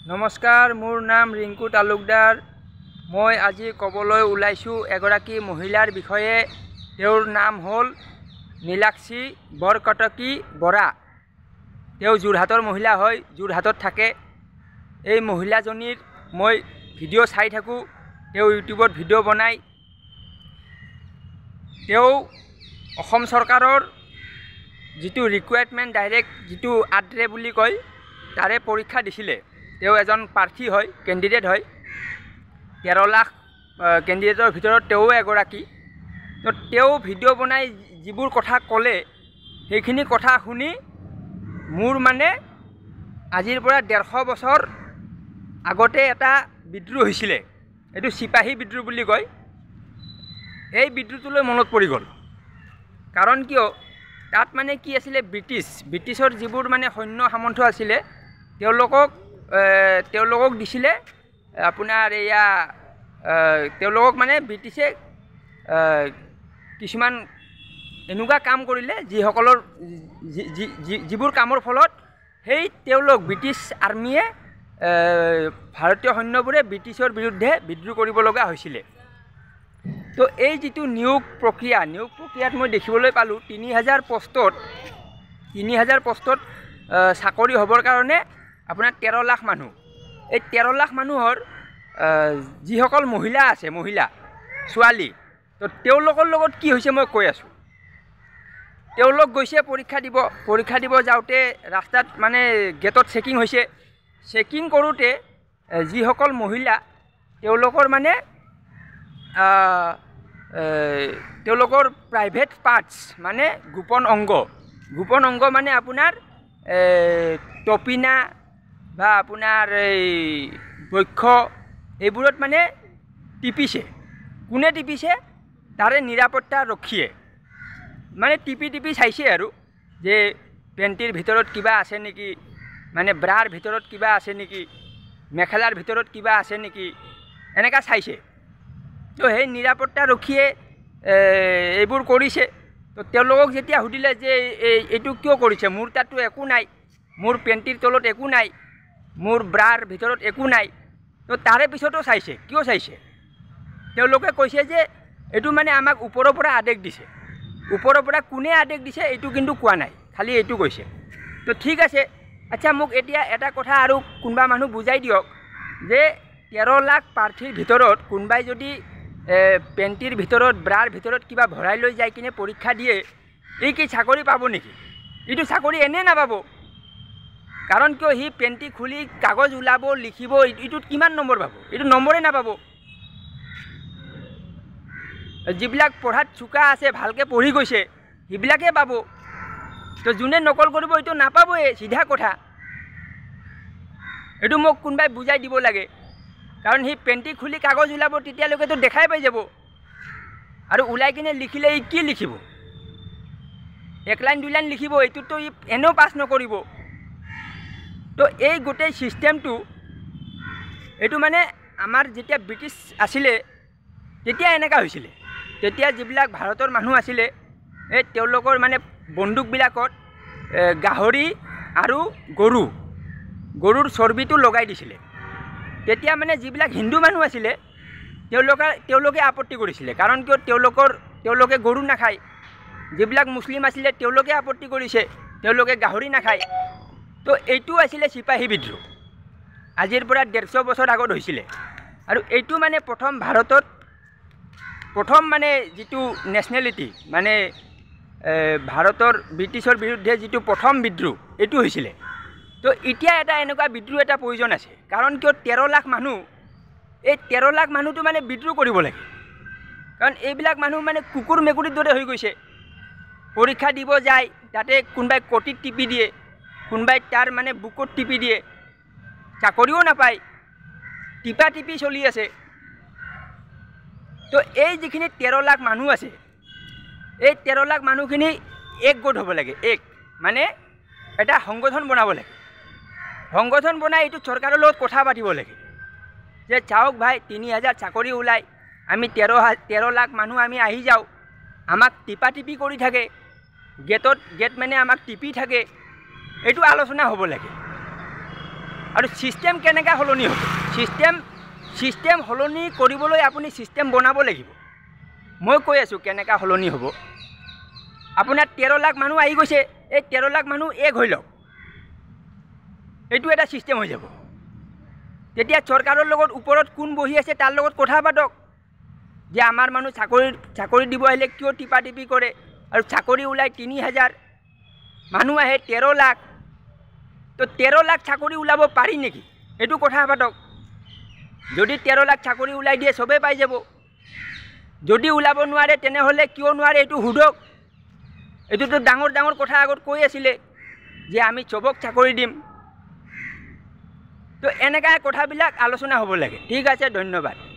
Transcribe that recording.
নমস্কাৰ, মোৰ নাম ৰিংকু তালুকদাৰ। মই আজি ক'বলৈ ওলাইছোঁ এগৰাকী মহিলাৰ বিষয়ে। তেওঁৰ নাম হ'ল নীলাক্ষী বৰকটকী বৰা। তেওঁ যোৰহাটৰ মহিলা হয়, যোৰহাটত থাকে। এই মহিলাজনীৰ মই ভিডিঅ' চাই থাকোঁ, তেওঁ ইউটিউবত ভিডিঅ' বনায়। তেওঁ অসম চৰকাৰৰ যিটো ৰিকুৱাৰমেণ্ট ডাইৰেক্ট যিটো আদ্ৰে বুলি কয় তাৰে পৰীক্ষা দিছিলে। তেওঁ এজন প্ৰাৰ্থী হয়, কেণ্ডিডেট হয়। 13 লাখ কেণ্ডিডেটৰ ভিতৰত তেওঁ এগৰাকী। তো তেওঁ ভিডিঅ' বনাই যিবোৰ কথা ক'লে সেইখিনি কথা শুনি মোৰ আজিৰ পৰা 150 বছৰ আগতে এটা বিদ্ৰোহ হৈছিলে, এইটো চিপাহী বিদ্ৰোহ বুলি কয়। এই বিদ্ৰোহটোলৈ মনত পৰি গ'ল। কাৰণ কিয়, তাত কি আছিলে, ব্ৰিটিছৰ যিবোৰ সৈন্য সামন্ত আছিলে তেওঁলোকক দিছিলে আপোনাৰ এয়া তেওঁলোকক ব্ৰিটিছে কিছুমান এনেকুৱা কাম কৰিলে যিসকলৰ যিবোৰ কামৰ ফলত তেওঁলোক ব্ৰিটিছ আৰ্মিয়ে ভাৰতীয় সৈন্যবোৰে ব্ৰিটিছৰ বিৰুদ্ধে বিদ্ৰোহ কৰিব লগা হৈছিলে। তো এই যিটো নিয়োগ প্ৰক্ৰিয়াত মই দেখিবলৈ পালোঁ 3000 পষ্টত চাকৰি হ'বৰ কাৰণে আপোনাৰ 13 লাখ মানুহ। এই 13 লাখ মানুহৰ যিসকল মহিলা আছে, ছোৱালী, তো তেওঁলোকৰ লগত কি হৈছে মই কৈ আছোঁ। তেওঁলোক গৈছে পৰীক্ষা দিব যাওঁতে ৰাস্তাত গেটত চেকিং হৈছে। চেকিং কৰোঁতে যিসকল মহিলা তেওঁলোকৰ প্ৰাইভেট পাৰ্টছ গোপন অংগ আপোনাৰ তপিনা বা আপোনাৰ এই বক্ষ এইবোৰত টিপিছে। কোনে টিপিছে? তাৰে নিৰাপত্তা ৰক্ষীয়ে টিপি চাইছে আৰু যে পেণ্টিৰ ভিতৰত কিবা আছে নেকি, ব্ৰাৰ ভিতৰত কিবা আছে নেকি, মেখেলাৰ ভিতৰত কিবা আছে নেকি, এনেকুৱা চাইছে। তো সেই নিৰাপত্তা ৰক্ষীয়ে এইবোৰ কৰিছে। তো তেওঁলোকক যেতিয়া সুধিলে যে এইটো কিয় কৰিছে, মোৰ তাততো একো নাই, মোৰ পেণ্টিৰ তলত একো নাই, মোৰ ব্ৰাৰ ভিতৰত একো নাই। তো তাৰে পিছতো চাইছে। কিয় চাইছে? তেওঁলোকে কৈছে যে এইটো আমাক ওপৰৰ পৰা আদেশ দিছে। ওপৰৰ পৰা কোনে আদেশ দিছে এইটো কিন্তু কোৱা নাই, খালি এইটো কৈছে। তো ঠিক আছে, আচ্ছা মোক এতিয়া এটা কথা আৰু কোনোবা মানুহ বুজাই দিয়ক যে 13 লাখ প্ৰাৰ্থীৰ ভিতৰত কোনোবাই যদি পেণ্টিৰ ভিতৰত ব্ৰাৰ ভিতৰত কিবা ভৰাই লৈ যাই কিনে পৰীক্ষা দিয়ে, এই কি চাকৰি পাব নেকি? এইটো চাকৰি এনেই নাপাব। কাৰণ কিয়, সি পেণ্টি খুলি কাগজ ওলাব, লিখিব, এইটোত কিমান নম্বৰ পাব? এইটো নম্বৰেই নাপাব। যিবিলাক পঢ়াত চোকা আছে, ভালকৈ পঢ়ি গৈছে, সেইবিলাকে পাব। তো যোনে নকল কৰিব এইটো নাপাবই, চিধা কথা। এইটো মোক কোনোবাই বুজাই দিব লাগে। কাৰণ সি পেণ্টি খুলি কাগজ ওলাব, তেতিয়ালৈকেতো দেখাই পাই যাব। আৰু ওলাই কিনে লিখিলে ই কি লিখিব? 1 লাইন 2 লাইন লিখিব, এইটোতো ই এনেও পাছ নকৰিব। তো এই গোটেই ছিষ্টেমটো এইটো আমাৰ যেতিয়া ব্ৰিটিছ আছিলে তেতিয়া এনেকুৱা হৈছিলে। তেতিয়া যিবিলাক ভাৰতৰ মানুহ আছিলে তেওঁলোকৰ বন্দুকবিলাকত গাহৰি আৰু গৰুৰ চৰ্বিটো লগাই দিছিলে। তেতিয়া যিবিলাক হিন্দু মানুহ আছিলে তেওঁলোকে আপত্তি কৰিছিলে। কাৰণ কিয়, তেওঁলোকে গৰু নাখায়। যিবিলাক মুছলিম আছিলে তেওঁলোকে আপত্তি কৰিছে, তেওঁলোকে গাহৰি নাখায়। তো এইটো আছিলে চিপাহী বিদ্ৰোহ। আজিৰ পৰা 150 বছৰ আগত হৈছিলে। আৰু এইটো প্ৰথম ভাৰতত যিটো নেশ্যনেলিটি ভাৰতৰ ব্ৰিটিছৰ বিৰুদ্ধে যিটো প্ৰথম বিদ্ৰোহ এইটো হৈছিলে। তো এতিয়া এনেকুৱা বিদ্ৰোহ এটা প্ৰয়োজন আছে। কাৰণ কিয়, 13 লাখ মানুহ, এই 13 লাখ মানুহটো বিদ্ৰোহ কৰিব লাগে। কাৰণ এইবিলাক মানুহ কুকুৰ মেকুৰীৰ দৰে হৈ গৈছে। পৰীক্ষা দিব যায়, তাতে কোনোবাই কটিত টিপি দিয়ে, কোনোবাই তাৰ বুকুত টিপি দিয়ে, চাকৰিও নাপায়, টিপি চলি আছে। তো এই যিখিনি 13 লাখ মানুহ আছে, এই 13 লাখ মানুহখিনি একগোট হ'ব লাগে। এটা সংগঠন বনাব লাগে। সংগঠন বনাই এইটো চৰকাৰৰ লগত কথা পাতিব লাগে যে চাওক ভাই, 3000 চাকৰি ওলাই, আমি 13 লাখ মানুহ আমি আহি যাওঁ, আমাক টিপি কৰি থাকে, গেট আমাক টিপি থাকে। এইটো আলোচনা হ'ব লাগে। আৰু ছিষ্টেম কেনেকৈ সলনি হ'ব ছিষ্টেম সলনি কৰিবলৈ আপুনি ছিষ্টেম বনাব লাগিব মই কৈ আছোঁ কেনেকৈ সলনি হ'ব আপোনাৰ 13 লাখ মানুহ আহি গৈছে এই 13 লাখ মানুহ এক হৈ লওক এইটো এটা ছিষ্টেম হৈ যাব তেতিয়া চৰকাৰৰ লগত ওপৰত কোন বহি আছে তাৰ লগত কথা পাতক যে আমাৰ মানুহ চাকৰি দিব আহিলে কিয় টিপাটিপি কৰে আৰু চাকৰি ওলাই 3000 মানুহ আহে 13 লাখ তো 13 লাখ চাকৰি ওলাব পাৰি নেকি এইটো কথা পাতক যদি 13 লাখ চাকৰি ওলাই দিয়ে সবেই পাই যাব যদি ওলাব নোৱাৰে তেনেহ'লে কিয় নোৱাৰে এইটো হুদক এইটোতো ডাঙৰ কথা আগত কৈ আছিলে যে আমি চবক চাকৰি দিম তো এনেকা কথাবিলাক আলোচনা হ'ব লাগে ঠিক আছে ধন্যবাদ